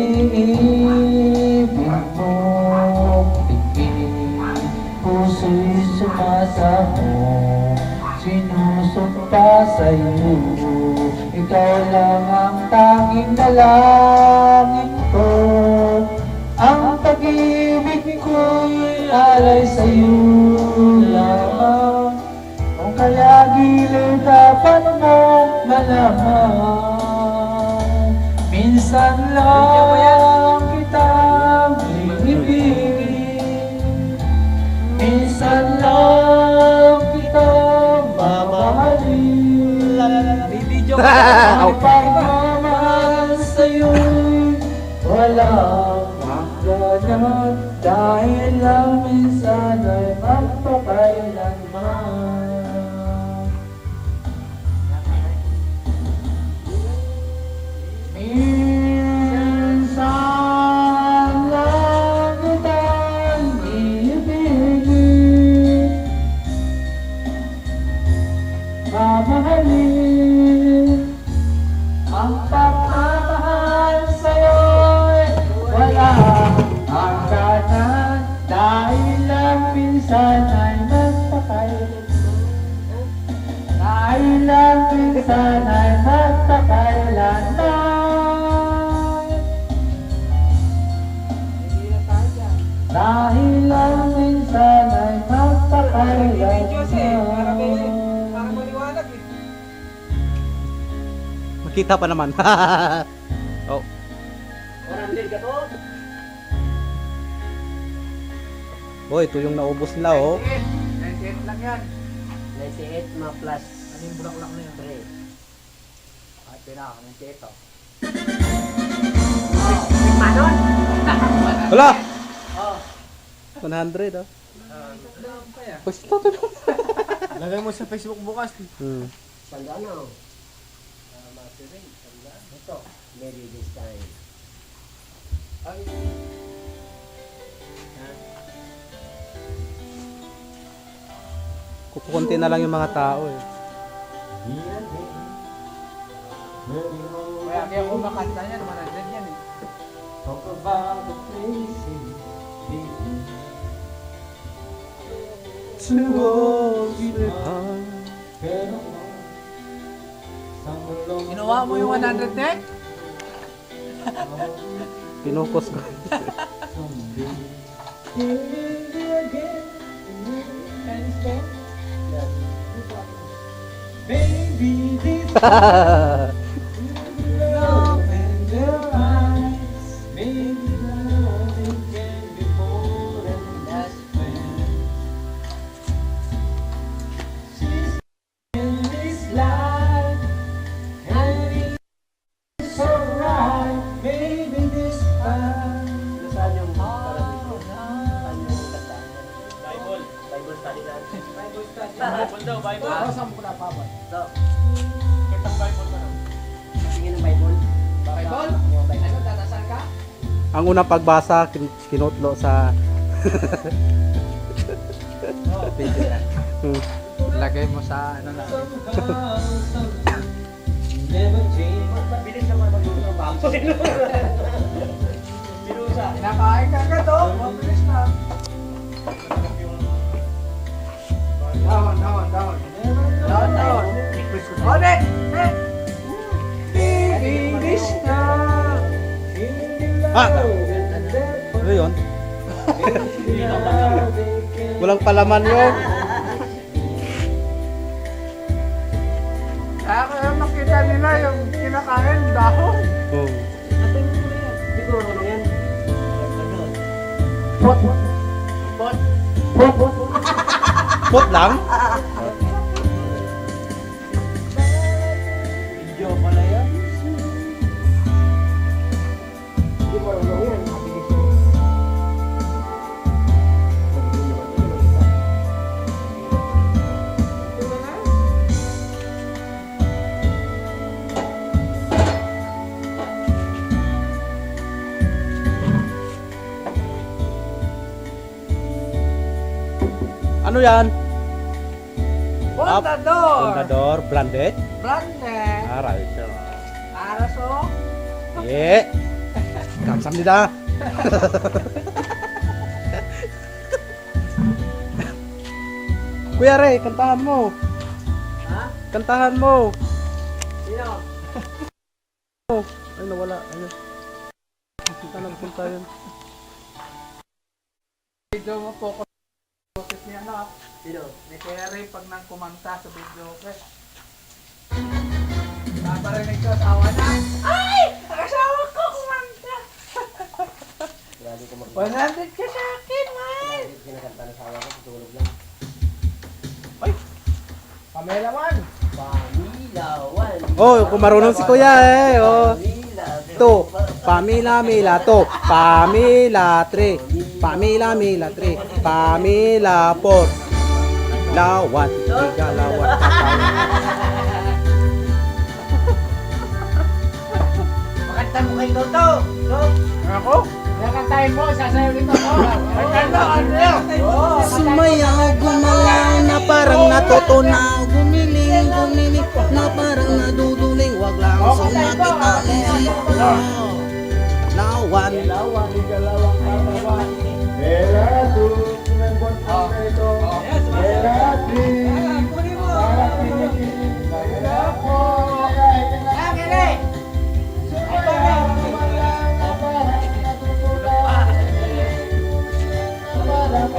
iniibig mo, tingin, puso'y sumasaho, sinusumpa sa'yo. Ikaw lang ang tanging dalangin ko, ang pag-ibig ko'y alay sa'yo lamang. Kung kaya giliw dapat mong malaman, minsan lang kitang iibigin, minsan lang kitang mamahalin. Ang pagmamahal sa'yo'y walang hangganan, dahil lang minsan ay magpakailanman. Minsan lang kitang iibigin, mamahalin. Ang pagmamahal sa'yo'y walang hangganan, dahil lang minsan ay magpakailanman, dahil lang minsan ay magpakailanman. Dahil lang minsan ay magpakailanman. Makita pa naman. Oh. Oh, ito yung naubos nila, oh. 98 lang yan. 98 ma plus Anong bulaklak na yun? 3. At pinaka, 98 to. Manon? Wala! Oh. 100, oh. Kaya. Pwes ito, ito. Lagay mo sa Facebook bukas. Sandano. Ito. Maybe this time. Ay. Kukunti na lang yung mga tao, eh. Kaya kumakanta niya, 100 yan eh. Talk about the places to hold you down. Ginawa mo yung 100 net? Pinukos ko. Baby, this love in their eyes, maybe love it can be more than just friends. She's in this life, and it's alright. Maybe this time. Saan yung Saan yung kanta? Bible study natin. Bible daw, Bible. Ako saan mo na pabot? Ito. Kitang Bible ka na. Tingin ng Bible. Bible? Ano, tatasal ka? Ang unang pagbasa, kinutlo sa... Lagay mo sa ano na. Somehow, something never change. Mabilis naman mag-trabaho. Birusa. Kinakain ka ka to. Mabilis na. Down. On it! Baby, this time. Ah! Ano yun? Walang palaman yun. Kaya kaya makita nila yung kinakain dahon. Oh. Siguro ano yan? Pot lang? Video pala yan. Hindi mo ano yan. Mabilis. Ano yan? Contador! Contador, blended. Brande! Aral siya. Araso! Yeah. 감사합니다. Kuya Ray, kantahan mo. Ha? Kantahan mo. Sino? Ay, nawala. Ayun. Punta na, punta yun. Video mo po focus niya na. Sino? Ni Terry pag nang kumanta sa video ko. Naparinig ko asawa na. Ay! Ang asawa ko kumanta! Grabe ko mag- 100 ka sa akin, man! Grabe kinakanta na sa awa ko, tutulog lang. Pamela man! Pamilawan. Oh, kung marunong si Kuya eh. Oh. Pamilawan. To, Pamila Mila to, Pamila 3, Pamila Mila 3, Pamila 4, Lawan, tiga lawan. Makanta mo kay Toto. No? Ako? Nakantahin mo, sasayaw dito ko. Magkano, ano yun? Sumayaw, gumalaw na parang natutunaw, gumiling, gumiling na parang naduduling, wag lang sumakit ang Lawan. Galawang, igalawang katawan. Erado, kumembon po ito. Eradi, para pinigil. Kaya po, kahit na sumayaw, gumalaw na parang natutunaw. Parang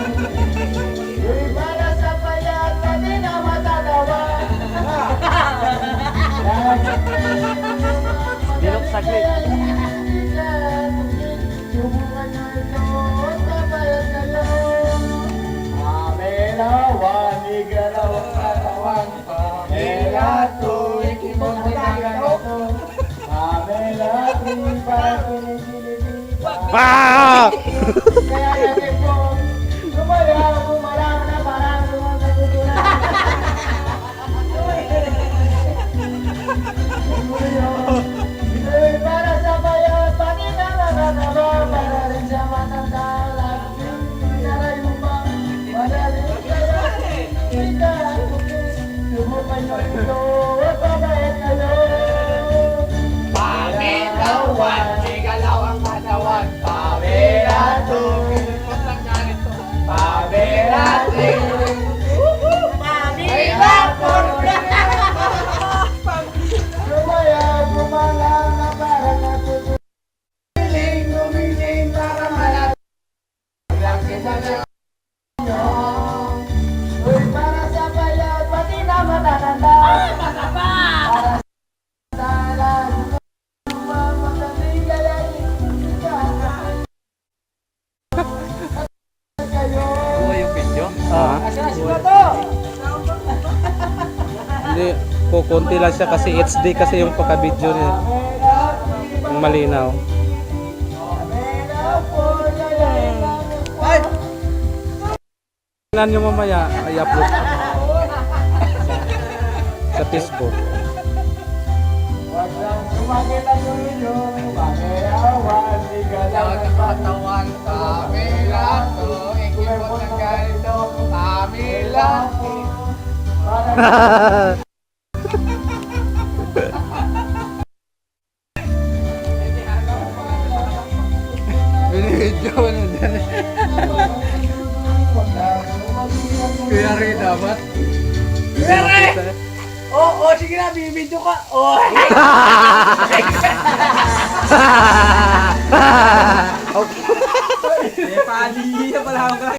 uy, para sa payat, pati na matatawa. Dilok saglit. Subukan nyo ito at pabayat kayo. Pamelawan, igalawang katawan. Pamela, tuwing ibon na ganito. Pamela, tuwing para pinigilipin. Ah! Kaya natin po, sumayaw, gumalaw na parang lumang natutunan. Ito'y para sa bayan, pati na nakakaba, para rin sa matanda, laging narayumang, madaling kaya, ika ang bukis, subukan nyo ito, at pabayat kayo. Pamilawan, igalaw ang katawan, pamilado, pinipot lang nga nito, pamilado, pamilapon, Lumaya, gumalang na parang natutunan. Gumiling para malapit. Lang kita na nyo. Uy, para sa bayan, pati na matatanda. Mataba! Para sa talan, magandang gayahin. Kayo. Ah, Asa sila to? hindi, kukunti lang siya kasi HD kasi yung pagka-video niya. Yung malinaw. Ay! Tingnan nyo mamaya, i-upload ko sa Facebook. Wag lang sumakit ang ulo, pangyayawan, igalaw ng katawan, pamilato, ikipot ng ganito, pamilato. Binidyo na dyan. Kuya Ray dapat. Kuya Ray! Oo, sige na, bibidyo ka. Oh! Okay. Pali, pala ako